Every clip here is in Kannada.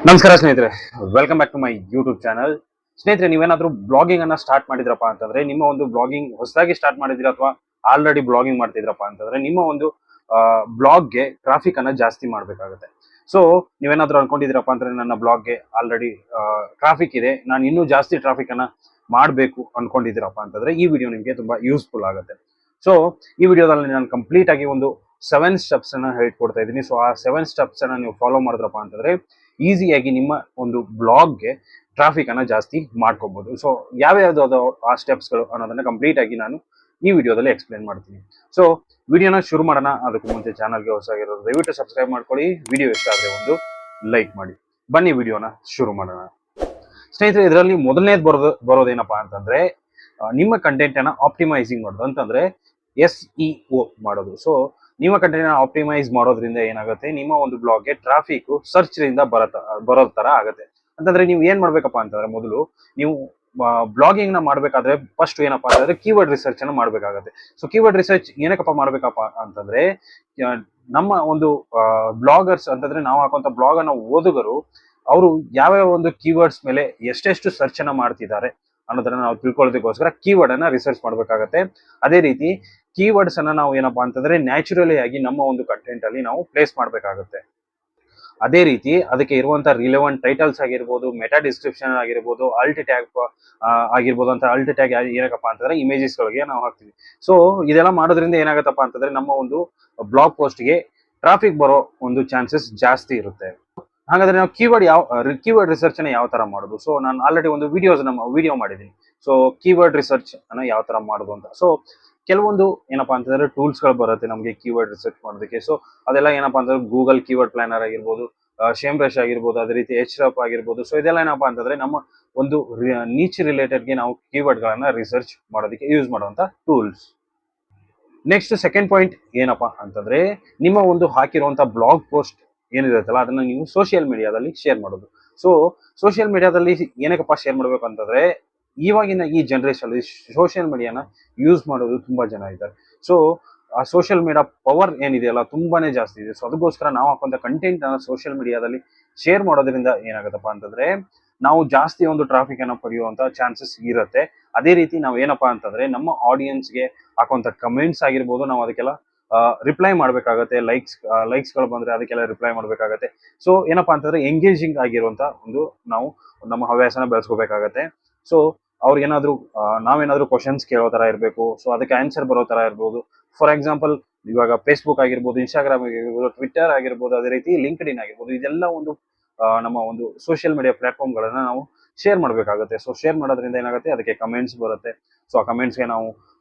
ನಮಸ್ಕಾರ ಸ್ನೇಹಿತರೆ, welcome back to my YouTube channel. ಸ್ನೇಹಿತರೆ, ನೀವೇನಾದ್ರೂ ಬ್ಲಾಗಿಂಗ್ ಅನ್ನ ಸ್ಟಾರ್ಟ್ ಮಾಡಿದ್ರಪ್ಪ ಅಂತಂದ್ರೆ, ನಿಮ್ಮ ಒಂದು ಬ್ಲಾಗಿಂಗ್ ಹೊಸದಾಗಿ ಸ್ಟಾರ್ಟ್ ಮಾಡಿದಿರಾ ಅಥವಾ ಆಲ್ರೆಡಿ ಬ್ಲಾಗಿಂಗ್ ಮಾಡ್ತಿದ್ರಪ್ಪ ಅಂತಂದ್ರೆ, ನಿಮ್ಮ ಒಂದು ಬ್ಲಾಗ್ಗೆ ಟ್ರಾಫಿಕ್ ಅನ್ನ ಜಾಸ್ತಿ ಮಾಡ್ಬೇಕಾಗುತ್ತೆ. ಸೊ ನೀವೇನಾದ್ರೂ ಅನ್ಕೊಂಡಿದಿರಪ್ಪ ಅಂದ್ರೆ, ನನ್ನ ಬ್ಲಾಗ್ಗೆ ಆಲ್ರೆಡಿ ಟ್ರಾಫಿಕ್ ಇದೆ, ನಾನು ಇನ್ನೂ ಜಾಸ್ತಿ ಟ್ರಾಫಿಕ್ ಅನ್ನ ಮಾಡಬೇಕು ಅನ್ಕೊಂಡಿದ್ದೀರಪ್ಪ ಅಂತಂದ್ರೆ, ಈ ವಿಡಿಯೋ ನಿಮಗೆ ತುಂಬಾ ಯೂಸ್ಫುಲ್ ಆಗುತ್ತೆ. ಸೊ ಈ ವಿಡಿಯೋದಲ್ಲಿ ನಾನು ಕಂಪ್ಲೀಟ್ ಆಗಿ ಒಂದು 7 ಸ್ಟೆಪ್ಸ್ ಅನ್ನ ಹೇಳ್ಕೊಡ್ತಾ ಇದ್ದೀನಿ. ಸೊ ಆ 7 ಸ್ಟೆಪ್ಸ್ ಅನ್ನ ನೀವು ಫಾಲೋ ಮಾಡಿದ್ರಪ್ಪ ಅಂತಂದ್ರೆ ಈಸಿಯಾಗಿ ನಿಮ್ಮ ಒಂದು ಬ್ಲಾಗ್ಗೆ ಟ್ರಾಫಿಕ್ ಅನ್ನ ಜಾಸ್ತಿ ಮಾಡ್ಕೋಬಹುದು. ಸೊ ಯಾವ್ಯಾವ್ದು ಆ ಸ್ಟೆಪ್ಸ್ಗಳು ಅನ್ನೋದನ್ನ ಕಂಪ್ಲೀಟ್ ಆಗಿ ನಾನು ಈ ವಿಡಿಯೋದಲ್ಲಿ ಎಕ್ಸ್ಪ್ಲೇನ್ ಮಾಡ್ತೀನಿ. ಸೊ ವಿಡಿಯೋನ ಶುರು ಮಾಡೋಣ. ಅದಕ್ಕೂ ಮುಂಚೆ ಚಾನಲ್ಗೆ ಹೊಸಗಿರೋದು ದಯವಿಟ್ಟು ಸಬ್ಸ್ಕ್ರೈಬ್ ಮಾಡ್ಕೊಳ್ಳಿ. ವಿಡಿಯೋ ಇಷ್ಟ ಆದ್ರೆ ಒಂದು ಲೈಕ್ ಮಾಡಿ. ಬನ್ನಿ ವಿಡಿಯೋನ ಶುರು ಮಾಡೋಣ. ಸ್ನೇಹಿತರೆ, ಇದರಲ್ಲಿ ಮೊದಲನೇದು ಬರೋದೇನಪ್ಪಾ ಅಂತಂದ್ರೆ, ನಿಮ್ಮ ಕಂಟೆಂಟ್ ಅನ್ನ ಆಪ್ಟಿಮೈಸಿಂಗ್ ಮಾಡೋದು ಅಂತಂದ್ರೆ SEO ಮಾಡೋದು. ಸೊ ನಿಮ್ಮ ಕಂಟೆಂಟ್ ಆಪ್ಟಿಮೈಸ್ ಮಾಡೋದ್ರಿಂದ ಏನಾಗುತ್ತೆ, ನಿಮ್ಮ ಒಂದು ಬ್ಲಾಗ್ಗೆ ಟ್ರಾಫಿಕ್ ಸರ್ಚ್ ರಿಂದ ಬರೋ ತರ ಆಗುತ್ತೆ. ಅಂತಂದ್ರೆ ನೀವು ಏನ್ ಮಾಡ್ಬೇಕಪ್ಪ ಅಂತಂದ್ರೆ, ಮೊದಲು ನೀವು ಬ್ಲಾಗಿಂಗ್ ನ ಮಾಡ್ಬೇಕಾದ್ರೆ ಫಸ್ಟ್ ಏನಪ್ಪಾ ಅಂತಂದ್ರೆ ಕೀವರ್ಡ್ ರಿಸರ್ಚ್ ಅನ್ನ ಮಾಡ್ಬೇಕಾಗತ್ತೆ. ಸೊ ಕೀವರ್ಡ್ ರಿಸರ್ಚ್ ಏನಕ್ಕಪ್ಪ ಮಾಡ್ಬೇಕಪ್ಪ ಅಂತಂದ್ರೆ, ನಮ್ಮ ಒಂದು ಬ್ಲಾಗರ್ಸ್ ಅಂತಂದ್ರೆ ನಾವು ಹಾಕುವಂತ ಬ್ಲಾಗ್ ಅನ್ನ ಓದುಗರು ಅವರು ಯಾವ್ಯಾವ ಒಂದು ಕೀವರ್ಡ್ಸ್ ಮೇಲೆ ಎಷ್ಟೆಷ್ಟು ಸರ್ಚ್ ಅನ್ನ ಮಾಡ್ತಿದ್ದಾರೆ ಅನ್ನೋದನ್ನ ನಾವು ತಿಳ್ಕೊಳ್ಳೋದಕ್ಕೋಸ್ಕರ ಕೀವರ್ಡ್ ಅನ್ನ ರಿಸರ್ಚ್ ಮಾಡ್ಬೇಕಾಗತ್ತೆ. ಅದೇ ರೀತಿ ಕೀವರ್ಡ್ಸ್ ಅನ್ನ ನಾವು ಏನಪ್ಪಾ ಅಂತಂದ್ರೆ ನ್ಯಾಚುರಲಿ ಆಗಿ ನಮ್ಮ ಒಂದು ಕಂಟೆಂಟ್ ಅಲ್ಲಿ ನಾವು ಪ್ಲೇಸ್ ಮಾಡ್ಬೇಕಾಗುತ್ತೆ. ಅದೇ ರೀತಿ ಅದಕ್ಕೆ ಇರುವಂತ ರಿಲೆವೆಂಟ್ ಟೈಟಲ್ಸ್ ಆಗಿರ್ಬೋದು, ಮೆಟಾ ಡಿಸ್ಕ್ರಿಪ್ಷನ್ ಆಗಿರ್ಬೋದು, ಅಲ್ಟ್ ಟ್ಯಾಗ್ ಆಗಿರ್ಬೋದು. ಅಂತ ಅಲ್ಟ್ ಟ್ಯಾಗ್ ಏನಕ್ಕಪ್ಪ ಅಂತಂದ್ರೆ ಇಮೇಜಸ್ ಗಳಿಗೆ ನಾವು ಹಾಕ್ತೀವಿ. ಸೊ ಇದೆಲ್ಲ ಮಾಡೋದ್ರಿಂದ ಏನಾಗತ್ತಪ್ಪ ಅಂತಂದ್ರೆ, ನಮ್ಮ ಒಂದು ಬ್ಲಾಗ್ ಪೋಸ್ಟ್ ಗೆ ಟ್ರಾಫಿಕ್ ಬರೋ ಒಂದು ಚಾನ್ಸಸ್ ಜಾಸ್ತಿ ಇರುತ್ತೆ. ಹಾಗಾದ್ರೆ ನಾವು ಕೀವರ್ಡ್ ರಿಸರ್ಚ್ ಅನ್ನ ಯಾವ ತರ ಮಾಡೋದು? ಸೊ ನಾನು ಆಲ್ರೆಡಿ ಒಂದು ವಿಡಿಯೋ ಮಾಡಿದ್ದೀನಿ. ಸೊ ಕೀವರ್ಡ್ ರಿಸರ್ಚ್ ಅನ್ನ ಯಾವ ತರ ಮಾಡೋದು ಅಂತ. ಸೊ ಕೆಲವೊಂದು ಏನಪ್ಪಾ ಅಂತಂದ್ರೆ ಟೂಲ್ಸ್ ಗಳು ಬರುತ್ತೆ ನಮಗೆ ಕೀವರ್ಡ್ ರಿಸರ್ಚ್ ಮಾಡೋದಕ್ಕೆ. ಸೊ ಅದೆಲ್ಲ ಏನಪ್ಪಾ ಅಂತಂದ್ರೆ ಗೂಗಲ್ ಕೀವರ್ಡ್ ಪ್ಲಾನರ್ ಆಗಿರ್ಬೋದು, ಶೇಮ್ರಶ್ ಆಗಿರ್ಬೋದು, ಅದೇ ರೀತಿ HRF ಆಗಿರ್ಬೋದು. ಸೊ ಇದೆಲ್ಲ ಏನಪ್ಪಾ ಅಂತಂದ್ರೆ ನಮ್ಮ ಒಂದು ನೀಚ್ ರಿಲೇಟೆಡ್ಗೆ ನಾವು ಕೀವರ್ಡ್ ಗಳನ್ನ ರಿಸರ್ಚ್ ಮಾಡೋದಕ್ಕೆ ಯೂಸ್ ಮಾಡುವಂತ ಟೂಲ್ಸ್. ನೆಕ್ಸ್ಟ್ ಸೆಕೆಂಡ್ ಪಾಯಿಂಟ್ ಏನಪ್ಪಾ ಅಂತಂದ್ರೆ, ನಿಮ್ಮ ಒಂದು ಹಾಕಿರುವಂತ ಬ್ಲಾಗ್ ಪೋಸ್ಟ್ ಏನಿರುತ್ತಲ್ಲ ಅದನ್ನ ನೀವು ಸೋಷಿಯಲ್ ಮೀಡಿಯಾದಲ್ಲಿ ಶೇರ್ ಮಾಡೋದು. ಸೊ ಸೋಷಿಯಲ್ ಮೀಡಿಯಾದಲ್ಲಿ ಏನಕ್ಕಪ್ಪ ಶೇರ್ ಮಾಡ್ಬೇಕು ಅಂತಂದ್ರೆ, ಇವಾಗಿನ ಈ ಜನರೇಷನ್ ಅಲ್ಲಿ ಸೋಷಿಯಲ್ ಮೀಡಿಯಾನ ಯೂಸ್ ಮಾಡೋದು ತುಂಬಾ ಜನ ಇದ್ದಾರೆ. ಸೊ ಆ ಸೋಷಿಯಲ್ ಮೀಡಿಯಾ ಪವರ್ ಏನಿದೆಯಲ್ಲ ತುಂಬಾನೇ ಜಾಸ್ತಿ ಇದೆ. ಸೊ ಅದಕ್ಕೋಸ್ಕರ ನಾವು ಹಾಕುವಂತ ಕಂಟೆಂಟ್ ಅನ್ನ ಸೋಷಿಯಲ್ ಮೀಡಿಯಾದಲ್ಲಿ ಶೇರ್ ಮಾಡೋದ್ರಿಂದ ಏನಾಗುತ್ತಪ್ಪ ಅಂತಂದ್ರೆ, ನಾವು ಜಾಸ್ತಿ ಒಂದು ಟ್ರಾಫಿಕ್ ಅನ್ನ ಪಡೆಯುವಂತ ಚಾನ್ಸಸ್ ಇರುತ್ತೆ. ಅದೇ ರೀತಿ ನಾವು ಏನಪ್ಪಾ ಅಂತಂದ್ರೆ, ನಮ್ಮ ಆಡಿಯನ್ಸ್ಗೆ ಹಾಕುವಂತ ಕಮೆಂಟ್ಸ್ ಆಗಿರ್ಬೋದು, ನಾವು ಅದಕ್ಕೆಲ್ಲ ರಿಪ್ಲೈ ಮಾಡ್ಬೇಕಾಗತ್ತೆ. ಲೈಕ್ಸ್ ಗಳು ಬಂದ್ರೆ ಅದಕ್ಕೆಲ್ಲ ರಿಪ್ಲೈ ಮಾಡ್ಬೇಕಾಗತ್ತೆ. ಸೊ ಏನಪ್ಪಾ ಅಂತಂದ್ರೆ ಎಂಗೇಜಿಂಗ್ ಆಗಿರುವಂತ ಒಂದು ನಾವು ನಮ್ಮ ಹವ್ಯಾಸನ ಬೆಳೆಸ್ಕೋಬೇಕಾಗತ್ತೆ. ಸೊ ಅವ್ರಿಗೇನಾದ್ರೂ ನಾವೇನಾದ್ರೂ ಕ್ವಶನ್ಸ್ ಕೇಳೋ ತರ ಇರಬೇಕು. ಸೊ ಅದಕ್ಕೆ ಆನ್ಸರ್ ಬರೋ ತರ ಇರ್ಬೋದು. ಫಾರ್ ಎಕ್ಸಾಂಪಲ್, ಇವಾಗ ಫೇಸ್ಬುಕ್ ಆಗಿರ್ಬೋದು, ಇನ್ಸ್ಟಾಗ್ರಾಮ್ ಆಗಿರ್ಬೋದು, ಟ್ವಿಟರ್ ಆಗಿರ್ಬೋದು, ಅದೇ ರೀತಿ ಲಿಂಕ್ಡ್ ಇನ್ ಆಗಿರ್ಬೋದು. ಇದೆಲ್ಲ ಒಂದು ನಮ್ಮ ಒಂದು ಸೋಷಿಯಲ್ ಮೀಡಿಯಾ ಪ್ಲಾಟ್ಫಾರ್ಮ್ ಗಳನ್ನ ನಾವು ಶೇರ್ ಮಾಡ್ಬೇಕಾಗುತ್ತೆ. ಸೊ ಶೇರ್ ಮಾಡೋದ್ರಿಂದ ಏನಾಗುತ್ತೆ, ಅದಕ್ಕೆ ಕಮೆಂಟ್ಸ್ ಬರುತ್ತೆ. ಸೊ ಆ ಕಮೆಂಟ್ಸ್ಗೆ ನಾವು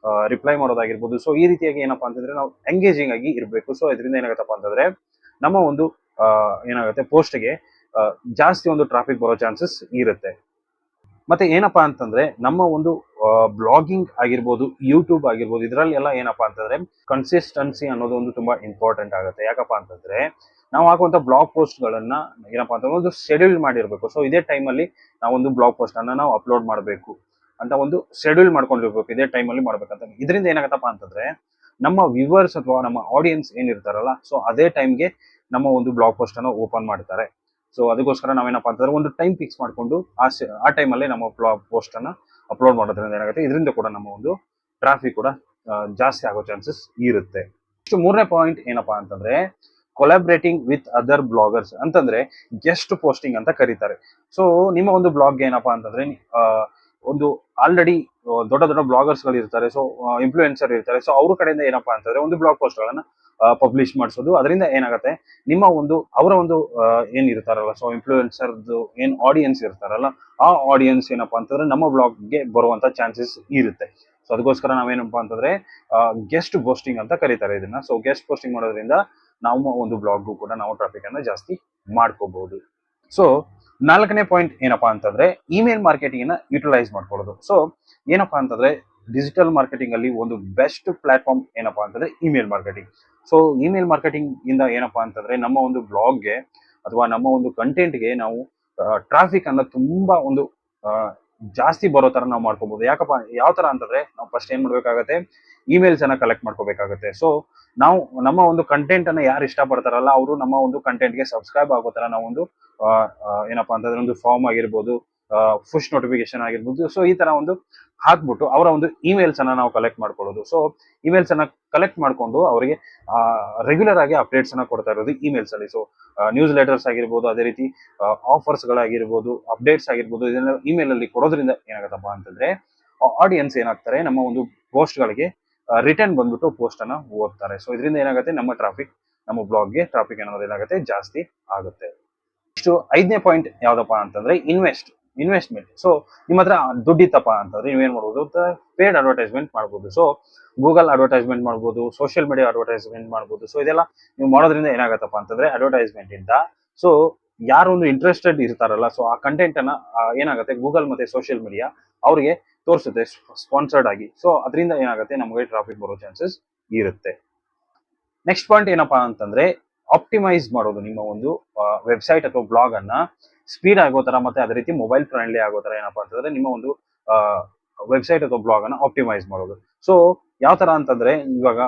ರಿಪ್ಲೈ ಮಾಡೋದಾಗಿರ್ಬೋದು. ಸೊ ಈ ರೀತಿಯಾಗಿ ಏನಪ್ಪಾ ಅಂತಂದ್ರೆ ನಾವು ಎಂಗೇಜಿಂಗ್ ಆಗಿ ಇರಬೇಕು. ಸೊ ಇದರಿಂದ ಏನಾಗುತ್ತಪ್ಪ ಅಂತಂದ್ರೆ, ನಮ್ಮ ಒಂದು ಏನಾಗುತ್ತೆ ಪೋಸ್ಟ್ಗೆ ಜಾಸ್ತಿ ಒಂದು ಟ್ರಾಫಿಕ್ ಬರೋ ಚಾನ್ಸಸ್ ಇರುತ್ತೆ. ಮತ್ತೆ ಏನಪ್ಪಾ ಅಂತಂದ್ರೆ, ನಮ್ಮ ಒಂದು ಬ್ಲಾಗಿಂಗ್ ಆಗಿರ್ಬೋದು, ಯೂಟ್ಯೂಬ್ ಆಗಿರ್ಬೋದು, ಇದರಲ್ಲಿ ಎಲ್ಲ ಏನಪ್ಪಾ ಅಂತಂದ್ರೆ ಕನ್ಸಿಸ್ಟೆನ್ಸಿ ಅನ್ನೋದು ಒಂದು ತುಂಬಾ ಇಂಪಾರ್ಟೆಂಟ್ ಆಗುತ್ತೆ. ಯಾಕಪ್ಪ ಅಂತಂದ್ರೆ, ನಾವು ಹಾಕುವಂತ ಬ್ಲಾಗ್ ಪೋಸ್ಟ್ ಗಳನ್ನ ಏನಪ್ಪಾ ಅಂತಂದ್ರೆ ಒಂದು ಶೆಡ್ಯೂಲ್ ಮಾಡಿರ್ಬೇಕು. ಸೊ ಇದೇ ಟೈಮ್ ಅಲ್ಲಿ ನಾವೊಂದು ಬ್ಲಾಗ್ ಪೋಸ್ಟ್ ಅನ್ನ ನಾವು ಅಪ್ಲೋಡ್ ಮಾಡಬೇಕು ಅಂತ ಒಂದು ಶೆಡ್ಯೂಲ್ ಮಾಡ್ಕೊಂಡಿರ್ಬೇಕು. ಇದೇ ಟೈಮ್ ಅಲ್ಲಿ ಮಾಡ್ಬೇಕಂತ. ಇದರಿಂದ ಏನಾಗತ್ತಪ್ಪ ಅಂತಂದ್ರೆ, ನಮ್ಮ ವ್ಯೂವರ್ಸ್ ಅಥವಾ ನಮ್ಮ ಆಡಿಯನ್ಸ್ ಏನಿರ್ತಾರಲ್ಲ, ಸೊ ಅದೇ ಟೈಮ್ಗೆ ನಮ್ಮ ಒಂದು ಬ್ಲಾಗ್ ಪೋಸ್ಟ್ ಅನ್ನು ಓಪನ್ ಮಾಡ್ತಾರೆ. ಸೊ ಅದಕ್ಕೋಸ್ಕರ ನಾವೇನಪ್ಪಾ ಅಂತಂದ್ರೆ ಒಂದು ಟೈಮ್ ಫಿಕ್ಸ್ ಮಾಡ್ಕೊಂಡು ಆ ಟೈಮಲ್ಲಿ ನಮ್ಮ ಬ್ಲಾಗ್ ಪೋಸ್ಟ್ ಅನ್ನ ಅಪ್ಲೋಡ್ ಮಾಡೋದ್ರಿಂದ ಏನಾಗುತ್ತೆ, ಇದರಿಂದ ಕೂಡ ನಮ್ಮ ಒಂದು ಟ್ರಾಫಿಕ್ ಕೂಡ ಜಾಸ್ತಿ ಆಗೋ ಚಾನ್ಸಸ್ ಇರುತ್ತೆ. ಇಷ್ಟು ಮೂರನೇ ಪಾಯಿಂಟ್ ಏನಪ್ಪಾ ಅಂತಂದ್ರೆ, ಕೊಲಾಬ್ರೇಟಿಂಗ್ ವಿತ್ ಅದರ್ ಬ್ಲಾಗರ್ಸ್ ಅಂತಂದ್ರೆ ಗೆಸ್ಟ್ ಪೋಸ್ಟಿಂಗ್ ಅಂತ ಕರೀತಾರೆ. ಸೊ ನಿಮ್ಮ ಒಂದು ಬ್ಲಾಗ್ ಏನಪ್ಪಾ ಅಂತಂದ್ರೆ, ಒಂದು ಆಲ್ರೆಡಿ ದೊಡ್ಡ ದೊಡ್ಡ ಬ್ಲಾಗರ್ಸ್ ಗಳು ಇರ್ತಾರೆ. ಸೊ ಇನ್ಫ್ಲೂಯೆನ್ಸರ್ ಇರ್ತಾರೆ. ಸೊ ಅವ್ರ ಕಡೆಯಿಂದ ಏನಪ್ಪಾ ಅಂತಂದ್ರೆ ಒಂದು ಬ್ಲಾಗ್ ಪೋಸ್ಟ್ ಗಳನ್ನ ಪಬ್ಲಿಷ್ ಮಾಡಿಸೋದು. ಅದರಿಂದ ಏನಾಗುತ್ತೆ, ನಿಮ್ಮ ಒಂದು ಅವರ ಒಂದು ಏನ್ ಇರ್ತಾರಲ್ಲ, ಸೊ ಇನ್ಫ್ಲೂಯೆನ್ಸರ್ ಏನ್ ಆಡಿಯನ್ಸ್ ಇರ್ತಾರಲ್ಲ, ಆ ಆಡಿಯನ್ಸ್ ಏನಪ್ಪಾ ಅಂತಂದ್ರೆ ನಮ್ಮ ಬ್ಲಾಗ್ಗೆ ಬರುವಂತ ಚಾನ್ಸಸ್ ಇರುತ್ತೆ. ಸೊ ಅದಕ್ಕೋಸ್ಕರ ನಾವೇನಪ್ಪಾ ಅಂತಂದ್ರೆ ಗೆಸ್ಟ್ ಪೋಸ್ಟಿಂಗ್ ಅಂತ ಕರೀತಾರೆ ಇದನ್ನ. ಸೊ ಗೆಸ್ಟ್ ಪೋಸ್ಟಿಂಗ್ ಮಾಡೋದ್ರಿಂದ ನಾವು ಒಂದು ಬ್ಲಾಗ್ ಕೂಡ ನಾವು ಟ್ರಾಫಿಕ್ ಅನ್ನ ಜಾಸ್ತಿ ಮಾಡ್ಕೋಬಹುದು. ಸೊ ನಾಲ್ಕನೇ ಪಾಯಿಂಟ್ ಏನಪ್ಪಾ ಅಂತಂದ್ರೆ, ಇಮೇಲ್ ಮಾರ್ಕೆಟಿಂಗ್ ನ ಯುಟಿಲೈಸ್ ಮಾಡ್ಕೊಳ್ಳೋದು. ಸೊ ಏನಪ್ಪಾ ಅಂತಂದ್ರೆ, ಡಿಜಿಟಲ್ ಮಾರ್ಕೆಟಿಂಗ್ ಅಲ್ಲಿ ಒಂದು ಬೆಸ್ಟ್ ಪ್ಲಾಟ್ಫಾರ್ಮ್ ಏನಪ್ಪಾ ಅಂತಂದ್ರೆ email marketing. So email marketing ಇಂದ ಏನಪ್ಪಾ ಅಂತಂದ್ರೆ, ನಮ್ಮ ಒಂದು ಬ್ಲಾಗ್ಗೆ ಅಥವಾ ನಮ್ಮ ಒಂದು ಕಂಟೆಂಟ್ಗೆ ನಾವು ಟ್ರಾಫಿಕ್ ಅನ್ನ ತುಂಬಾ ಒಂದು ಜಾಸ್ತಿ ಬರೋ ತರ ನಾವು ಮಾಡ್ಕೋಬಹುದು. ಯಾಕಪ್ಪ ಯಾವ ತರ ಅಂತಂದ್ರೆ ನಾವು ಫಸ್ಟ್ ಏನ್ ಮಾಡ್ಬೇಕಾಗತ್ತೆ, ಇಮೇಲ್ಸ್ ಅನ್ನ ಕಲೆಕ್ಟ್ ಮಾಡ್ಕೋಬೇಕಾಗತ್ತೆ. ಸೊ ನಾವು ನಮ್ಮ ಒಂದು ಕಂಟೆಂಟ್ ಅನ್ನ ಯಾರು ಇಷ್ಟಪಡ್ತಾರಲ್ಲ ಅವರು ನಮ್ಮ ಒಂದು ಕಂಟೆಂಟ್ ಗೆ ಸಬ್ಸ್ಕ್ರೈಬ್ ಆಗೋ ತರ ನಾವು ಒಂದು ಏನಪ್ಪಾ ಅಂತಂದ್ರೆ ಒಂದು ಫಾರ್ಮ್ ಆಗಿರ್ಬೋದು, ಪುಷ್ ನೋಟಿಫಿಕೇಶನ್ ಆಗಿರ್ಬೋದು, ಸೊ ಈ ತರ ಒಂದು ಹಾಕ್ಬಿಟ್ಟು ಅವರ ಒಂದು ಇಮೇಲ್ಸ್ ಅನ್ನ ನಾವು ಕಲೆಕ್ಟ್ ಮಾಡ್ಕೊಳ್ಳೋದು. ಸೊ ಇಮೇಲ್ಸ್ ಅನ್ನ ಕಲೆಕ್ಟ್ ಮಾಡ್ಕೊಂಡು ಅವರಿಗೆ ರೆಗ್ಯುಲರ್ ಆಗಿ ಅಪ್ಡೇಟ್ಸ್ ಅನ್ನ ಕೊಡ್ತಾ ಇರೋದು ಇಮೇಲ್ಸ್ ಅಲ್ಲಿ. ಸೊ ನ್ಯೂಸ್ ಲೆಟರ್ಸ್ ಆಗಿರ್ಬೋದು, ಅದೇ ರೀತಿ ಆಫರ್ಸ್ ಗಳಾಗಿರ್ಬೋದು, ಅಪ್ಡೇಟ್ಸ್ ಆಗಿರ್ಬೋದು, ಇದನ್ನ ಇಮೇಲ್ ಅಲ್ಲಿ ಕೊಡೋದ್ರಿಂದ ಏನಾಗತ್ತಪ್ಪ ಅಂತಂದ್ರೆ ಆಡಿಯನ್ಸ್ ಏನಾಗ್ತಾರೆ, ನಮ್ಮ ಒಂದು ಪೋಸ್ಟ್ ಗಳಿಗೆ ರಿಟರ್ನ್ ಬಂದ್ಬಿಟ್ಟು ಪೋಸ್ಟ್ ಅನ್ನ ಓದ್ತಾರೆ. ಸೊ ಇದರಿಂದ ಏನಾಗುತ್ತೆ, ನಮ್ಮ ಟ್ರಾಫಿಕ್, ನಮ್ಮ ಬ್ಲಾಗ್ಗೆ ಟ್ರಾಫಿಕ್ ಅನ್ನೋದು ಏನಾಗುತ್ತೆ, ಜಾಸ್ತಿ ಆಗುತ್ತೆ. ಇಷ್ಟು 5ನೇ ಪಾಯಿಂಟ್ ಯಾವ್ದಪ್ಪ ಅಂತಂದ್ರೆ ಇನ್ವೆಸ್ಟ್ಮೆಂಟ್. ಸೊ ನಿಮ್ಮ ಹತ್ರ ದುಡ್ಡಿತ್ತಪ್ಪ ಅಂತಂದ್ರೆ ನೀವೇನ್ ಮಾಡ್ಬೋದು, ಪೇಡ್ ಅಡ್ವರ್ಟೈಸ್ಮೆಂಟ್ ಮಾಡ್ಬೋದು. ಸೊ ಗೂಗಲ್ ಅಡ್ವರ್ಟೈಸ್ಮೆಂಟ್ ಮಾಡ್ಬೋದು, ಸೋಷಿಯಲ್ ಮೀಡಿಯಾ ಅಡ್ವರ್ಟೈಸ್ಮೆಂಟ್ ಮಾಡ್ಬೋದು. ಸೊ ಇದೆಲ್ಲ ನೀವು ಮಾಡೋದ್ರಿಂದ ಏನಾಗತ್ತಪ್ಪ ಅಂತಂದ್ರೆ ಅಡ್ವರ್ಟೈಸ್ಮೆಂಟ್ ಇಂದ ಸೊ ಯಾರು ಒಂದು ಇಂಟ್ರೆಸ್ಟೆಡ್ ಇರ್ತಾರಲ್ಲ, ಸೊ ಆ ಕಂಟೆಂಟ್ ಅನ್ನ ಏನಾಗುತ್ತೆ, ಗೂಗಲ್ ಮತ್ತೆ ಸೋಷಿಯಲ್ ಮೀಡಿಯಾ ಅವ್ರಿಗೆ ತೋರಿಸುತ್ತೆ ಸ್ಪಾನ್ಸರ್ಡ್ ಆಗಿ. ಸೊ ಅದರಿಂದ ಏನಾಗುತ್ತೆ, ನಮಗೆ ಟ್ರಾಫಿಕ್ ಬರೋ ಚಾನ್ಸಸ್ ಇರುತ್ತೆ. ನೆಕ್ಸ್ಟ್ ಪಾಯಿಂಟ್ ಏನಪ್ಪಾ ಅಂತಂದ್ರೆ ಆಪ್ಟಿಮೈಸ್ ಮಾಡೋದು. ನಿಮ್ಮ ಒಂದು ವೆಬ್ಸೈಟ್ ಅಥವಾ ಬ್ಲಾಗ್ ಅನ್ನ ಸ್ಪೀಡ್ ಆಗೋ ತರ ಮತ್ತೆ ಅದೇ ರೀತಿ ಮೊಬೈಲ್ ಫ್ರೆಂಡ್ಲಿ ಆಗೋ ತರ ಏನಪ್ಪಾ ಅಂತಂದ್ರೆ ನಿಮ್ಮ ಒಂದು ವೆಬ್ಸೈಟ್ ಅಥವಾ ಬ್ಲಾಗ್ ಅನ್ನ ಆಪ್ಟಿಮೈಸ್ ಮಾಡೋದು. ಸೊ ಯಾವ ತರ ಅಂತಂದ್ರೆ ಇವಾಗ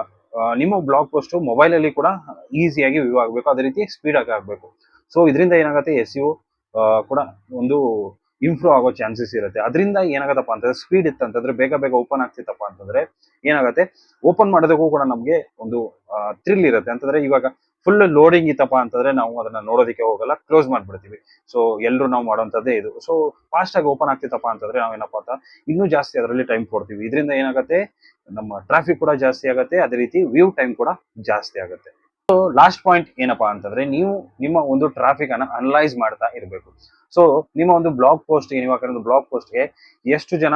ನಿಮ್ಮ ಬ್ಲಾಗ್ ಪೋಸ್ಟ್ ಮೊಬೈಲ್ ಅಲ್ಲಿ ಕೂಡ ಈಸಿಯಾಗಿ ವ್ಯೂ ಆಗಬೇಕು, ಅದೇ ರೀತಿ ಸ್ಪೀಡ್ ಆಗಿ ಆಗಬೇಕು. ಸೊ ಇದರಿಂದ ಏನಾಗುತ್ತೆ, SEO ಕೂಡ ಒಂದು ಇಂಪ್ರೂವ್ ಆಗೋ ಚಾನ್ಸಸ್ ಇರುತ್ತೆ. ಅದರಿಂದ ಏನಾಗತ್ತಪ್ಪ ಅಂತಂದ್ರೆ ಸ್ಪೀಡ್ ಇತ್ತಂತಂದ್ರೆ ಬೇಗ ಬೇಗ ಓಪನ್ ಆಗ್ತಿತ್ತಪ್ಪ ಅಂತಂದ್ರೆ ಏನಾಗುತ್ತೆ, ಓಪನ್ ಮಾಡೋದಕ್ಕೂ ಕೂಡ ನಮ್ಗೆ ಒಂದು ಥ್ರಿಲ್ ಇರುತ್ತೆ. ಅಂತಂದ್ರೆ ಇವಾಗ ಫುಲ್ ಲೋಡಿಂಗ್ ಇತ್ತಪ್ಪ ಅಂತಂದ್ರೆ ನಾವು ಅದನ್ನ ನೋಡೋದಕ್ಕೆ ಹೋಗಲ್ಲ, ಕ್ಲೋಸ್ ಮಾಡ್ಬಿಡ್ತೀವಿ. ಸೊ ಎಲ್ಲರೂ ನಾವು ಮಾಡುವಂತದ್ದೇ ಇದು. ಸೊ ಫಾಸ್ಟ್ ಆಗಿ ಓಪನ್ ಆಗ್ತಿತ್ತಪ್ಪ ಅಂತಂದ್ರೆ ನಾವೇನಪ್ಪ ಅಂತ ಇನ್ನೂ ಜಾಸ್ತಿ ಅದರಲ್ಲಿ ಟೈಮ್ ಕೊಡ್ತೀವಿ. ಇದರಿಂದ ಏನಾಗುತ್ತೆ, ನಮ್ಮ ಟ್ರಾಫಿಕ್ ಕೂಡ ಜಾಸ್ತಿ ಆಗುತ್ತೆ, ಅದೇ ರೀತಿ ವ್ಯೂ ಟೈಮ್ ಕೂಡ ಜಾಸ್ತಿ ಆಗುತ್ತೆ. ಸೊ ಲಾಸ್ಟ್ ಪಾಯಿಂಟ್ ಏನಪ್ಪಾ ಅಂತಂದ್ರೆ ನೀವು ನಿಮ್ಮ ಒಂದು ಟ್ರಾಫಿಕ್ ಅನ್ನ ಅನಲೈಸ್ ಮಾಡ್ತಾ ಇರಬೇಕು. ಸೊ ನಿಮ್ಮ ಒಂದು ಬ್ಲಾಗ್ ಪೋಸ್ಟ್ ನೀವು ಹಾಕಿರೋ ಬ್ಲಾಗ್ ಪೋಸ್ಟ್ಗೆ ಎಷ್ಟು ಜನ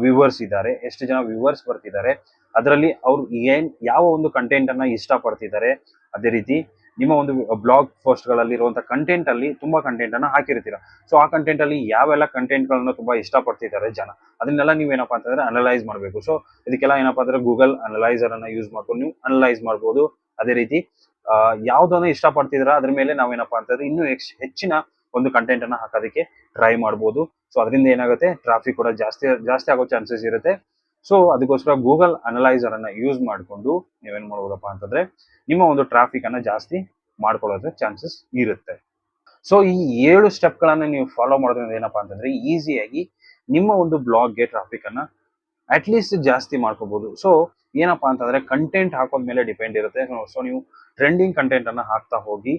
ವ್ಯೂವರ್ಸ್ ಇದ್ದಾರೆ, ಎಷ್ಟು ಜನ ವ್ಯೂವರ್ಸ್ ಬರ್ತಿದ್ದಾರೆ, ಅದರಲ್ಲಿ ಅವ್ರು ಯಾವ ಒಂದು ಕಂಟೆಂಟ್ ಅನ್ನ ಇಷ್ಟ ಪಡ್ತಿದ್ದಾರೆ, ಅದೇ ರೀತಿ ನಿಮ್ಮ ಒಂದು ಬ್ಲಾಗ್ ಪೋಸ್ಟ್ ಗಳಲ್ಲಿ ಇರುವಂತಹ ಕಂಟೆಂಟ್ ಅಲ್ಲಿ ತುಂಬಾ ಕಂಟೆಂಟ್ ಅನ್ನ ಹಾಕಿರ್ತೀರಾ. ಸೊ ಆ ಕಂಟೆಂಟ್ ಅಲ್ಲಿ ಯಾವೆಲ್ಲ ಕಂಟೆಂಟ್ ಗಳನ್ನ ತುಂಬಾ ಇಷ್ಟ ಪಡ್ತಿದ್ದಾರೆ ಜನ, ಅದನ್ನೆಲ್ಲ ನೀವೇನಪ್ಪಾ ಅಂತಂದ್ರೆ ಅನಲೈಸ್ ಮಾಡಬೇಕು. ಸೊ ಇದಕ್ಕೆಲ್ಲ ಏನಪ್ಪಾ ಅಂದ್ರೆ ಗೂಗಲ್ ಅನಲೈಸರ್ ಅನ್ನ ಯೂಸ್ ಮಾಡ್ಕೊಂಡು ನೀವು ಅನಲೈಸ್ ಮಾಡ್ಬೋದು. ಅದೇ ರೀತಿ ಯಾವ್ದನ್ನ ಇಷ್ಟ ಪಡ್ತಿದ್ರ ಅದ್ರ ಮೇಲೆ ನಾವೇನಪ್ಪಾ ಅಂತಂದ್ರೆ ಇನ್ನೂ ಹೆಚ್ಚಿನ ಒಂದು ಕಂಟೆಂಟ್ ಅನ್ನ ಹಾಕೋದಕ್ಕೆ ಟ್ರೈ ಮಾಡ್ಬೋದು. ಸೊ ಅದರಿಂದ ಏನಾಗುತ್ತೆ, ಟ್ರಾಫಿಕ್ ಕೂಡ ಜಾಸ್ತಿ ಆಗೋ ಚಾನ್ಸಸ್ ಇರುತ್ತೆ. ಸೊ ಅದಕ್ಕೋಸ್ಕರ ಗೂಗಲ್ ಅನಲೈಸರ್ ಅನ್ನ ಯೂಸ್ ಮಾಡ್ಕೊಂಡು ನೀವೇನ್ ಮಾಡ್ಬೋದಪ್ಪ ಅಂತಂದ್ರೆ ನಿಮ್ಮ ಒಂದು ಟ್ರಾಫಿಕ್ ಅನ್ನ ಜಾಸ್ತಿ ಮಾಡ್ಕೊಳ್ಳೋದ್ರ ಚಾನ್ಸಸ್ ಇರುತ್ತೆ. ಸೊ ಈ 7 ಸ್ಟೆಪ್ ಗಳನ್ನ ನೀವು ಫಾಲೋ ಮಾಡೋದ್ರಿಂದ ಏನಪ್ಪಾ ಅಂತಂದ್ರೆ ಈಸಿಯಾಗಿ ನಿಮ್ಮ ಒಂದು ಬ್ಲಾಗ್ಗೆ ಟ್ರಾಫಿಕ್ ಅನ್ನ ಅಟ್ಲೀಸ್ಟ್ ಜಾಸ್ತಿ ಮಾಡ್ಕೋಬಹುದು. ಸೊ ಏನಪ್ಪಾ ಅಂತಂದ್ರೆ ಕಂಟೆಂಟ್ ಹಾಕೋದ್ ಮೇಲೆ ಡಿಪೆಂಡ್ ಇರುತ್ತೆ. ಸೊ ನೀವು ಟ್ರೆಂಡಿಂಗ್ ಕಂಟೆಂಟ್ ಅನ್ನ ಹಾಕ್ತಾ ಹೋಗಿ,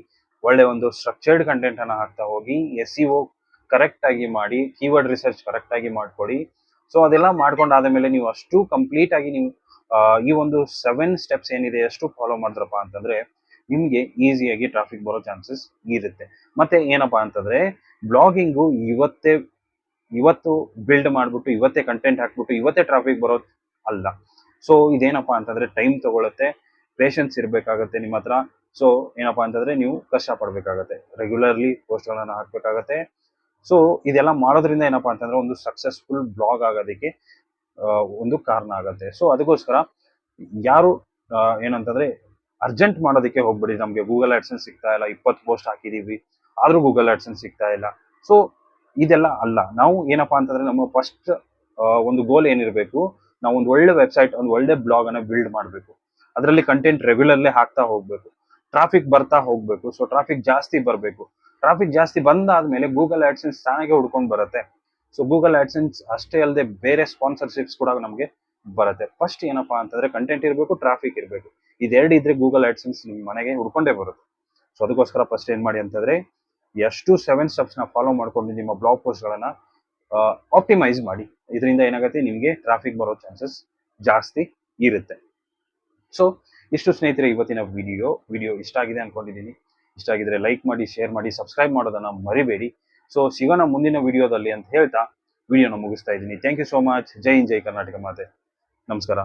ಒಳ್ಳೆ ಒಂದು ಸ್ಟ್ರಕ್ಚರ್ಡ್ ಕಂಟೆಂಟ್ ಅನ್ನ ಹಾಕ್ತಾ ಹೋಗಿ, SEO ಕರೆಕ್ಟ್ ಆಗಿ ಮಾಡಿ, ಕೀವರ್ಡ್ ರಿಸರ್ಚ್ ಕರೆಕ್ಟ್ ಆಗಿ ಮಾಡ್ಕೊಡಿ. ಸೊ ಅದೆಲ್ಲ ಮಾಡ್ಕೊಂಡಾದ ಮೇಲೆ ನೀವು ಅಷ್ಟು ಕಂಪ್ಲೀಟ್ ಆಗಿ ನೀವು ಈ ಒಂದು 7 ಸ್ಟೆಪ್ಸ್ ಏನಿದೆ ಅಷ್ಟು ಫಾಲೋ ಮಾಡಿದ್ರಪ್ಪ ಅಂತಂದ್ರೆ ನಿಮ್ಗೆ ಈಸಿಯಾಗಿ ಟ್ರಾಫಿಕ್ ಬರೋ ಚಾನ್ಸಸ್ ಇರುತ್ತೆ. ಮತ್ತೆ ಏನಪ್ಪಾ ಅಂತಂದ್ರೆ ಬ್ಲಾಗಿಂಗು ಇವತ್ತು ಬಿಲ್ಡ್ ಮಾಡ್ಬಿಟ್ಟು ಇವತ್ತೇ ಕಂಟೆಂಟ್ ಹಾಕ್ಬಿಟ್ಟು ಇವತ್ತೇ ಟ್ರಾಫಿಕ್ ಬರೋದು ಅಲ್ಲ. ಸೊ ಇದೇನಪ್ಪಾ ಅಂತಂದ್ರೆ ಟೈಮ್ ತಗೊಳುತ್ತೆ, ಪೇಷನ್ಸ್ ಇರ್ಬೇಕಾಗತ್ತೆ ನಿಮ್ಮ ಹತ್ರ. ಸೊ ಏನಪ್ಪಾ ಅಂತಂದ್ರೆ ನೀವು ಕಷ್ಟ ಪಡ್ಬೇಕಾಗತ್ತೆ, ರೆಗ್ಯುಲರ್ಲಿ ಪೋಸ್ಟ್ ಗಳನ್ನ ಹಾಕ್ಬೇಕಾಗತ್ತೆ. ಸೊ ಇದೆಲ್ಲ ಮಾಡೋದ್ರಿಂದ ಏನಪ್ಪಾ ಅಂತಂದ್ರೆ ಒಂದು ಸಕ್ಸಸ್ಫುಲ್ ಬ್ಲಾಗ್ ಆಗೋದಕ್ಕೆ ಒಂದು ಕಾರಣ ಆಗತ್ತೆ. ಸೊ ಅದಕ್ಕೋಸ್ಕರ ಯಾರು ಏನಂತಂದ್ರೆ ಅರ್ಜೆಂಟ್ ಮಾಡೋದಕ್ಕೆ ಹೋಗ್ಬಿಡಿ. ನಮ್ಗೆ ಗೂಗಲ್ ಆಡ್ಸೆನ್ಸ್ ಸಿಗ್ತಾ ಇಲ್ಲ, 20 ಪೋಸ್ಟ್ ಹಾಕಿದೀವಿ ಆದ್ರೂ ಗೂಗಲ್ ಆಡ್ಸೆನ್ಸ್ ಸಿಗ್ತಾ ಇಲ್ಲ. ಸೊ ಇದೆಲ್ಲ ಅಲ್ಲ. ನಾವು ಏನಪ್ಪಾ ಅಂತಂದ್ರೆ ನಮ್ಮ ಫಸ್ಟ್ ಒಂದು ಗೋಲ್ ಏನಿರ್ಬೇಕು, ನಾವು ಒಂದು ಒಳ್ಳೆ ವೆಬ್ಸೈಟ್, ಒಂದು ಒಳ್ಳೆ ಬ್ಲಾಗ್ ಅನ್ನ ಬಿಲ್ಡ್ ಮಾಡ್ಬೇಕು. ಅದರಲ್ಲಿ ಕಂಟೆಂಟ್ ರೆಗ್ಯುಲರ್ಲಿ ಹಾಕ್ತಾ ಹೋಗ್ಬೇಕು, ಟ್ರಾಫಿಕ್ ಬರ್ತಾ ಹೋಗ್ಬೇಕು. ಸೊ ಟ್ರಾಫಿಕ್ ಜಾಸ್ತಿ ಬರ್ಬೇಕು. ಟ್ರಾಫಿಕ್ ಜಾಸ್ತಿ ಬಂದಾದ್ಮೇಲೆ ಗೂಗಲ್ ಆಡ್ಸೆನ್ಸ್ ತಾನಾಗೆ ಹುಡ್ಕೊಂಡ್ ಬರುತ್ತೆ. ಸೊ ಗೂಗಲ್ ಆಡ್ಸೆನ್ಸ್ ಅಷ್ಟೇ ಅಲ್ಲದೆ ಬೇರೆ ಸ್ಪಾನ್ಸರ್ಶಿಪ್ಸ್ ಕೂಡ ನಮ್ಗೆ ಬರುತ್ತೆ. ಫಸ್ಟ್ ಏನಪ್ಪಾ ಅಂತಂದ್ರೆ ಕಂಟೆಂಟ್ ಇರಬೇಕು, ಟ್ರಾಫಿಕ್ ಇರಬೇಕು. ಇದೆರಡು ಇದ್ರೆ ಗೂಗಲ್ ಆಡ್ಸೆನ್ಸ್ ನಿಮ್ ಮನೆಗೆ ಹುಡ್ಕೊಂಡೇ ಬರುತ್ತೆ. ಸೊ ಅದಕ್ಕೋಸ್ಕರ ಫಸ್ಟ್ ಏನ್ ಮಾಡಿ ಅಂತಂದ್ರೆ ಎಷ್ಟು 7 ಸ್ಟೆಪ್ಸ್ ನ ಫಾಲೋ ಮಾಡ್ಕೊಂಡು ನಿಮ್ಮ ಬ್ಲಾಗ್ ಪೋಸ್ಟ್ ಗಳನ್ನ ಆಪ್ಟಿಮೈಸ್ ಮಾಡಿ. ಇದರಿಂದ ಏನಾಗುತ್ತೆ, ನಿಮ್ಗೆ ಟ್ರಾಫಿಕ್ ಬರೋ ಚಾನ್ಸಸ್ ಜಾಸ್ತಿ ಇರುತ್ತೆ. ಸೊ ಇಷ್ಟು ಸ್ನೇಹಿತರೆ ಇವತ್ತಿನ ವಿಡಿಯೋ ಇಷ್ಟ ಆಗಿದೆ ಅನ್ಕೊಂಡಿದ್ದೀನಿ. ಇಷ್ಟ ಆಗಿದ್ರೆ ಲೈಕ್ ಮಾಡಿ, ಶೇರ್ ಮಾಡಿ, ಸಬ್ಸ್ಕ್ರೈಬ್ ಮಾಡೋದನ್ನ ಮರಿಬೇಡಿ. ಸೊ ಸಿಗೋಣ ಮುಂದಿನ ವಿಡಿಯೋದಲ್ಲಿ ಅಂತ ಹೇಳ್ತಾ ವಿಡಿಯೋನ ಮುಗಿಸ್ತಾ ಇದ್ದೀನಿ. Thank you so much. ಜೈ ಹಿಂದ್, ಜೈ ಕರ್ನಾಟಕ ಮಾತೆ. ನಮಸ್ಕಾರ.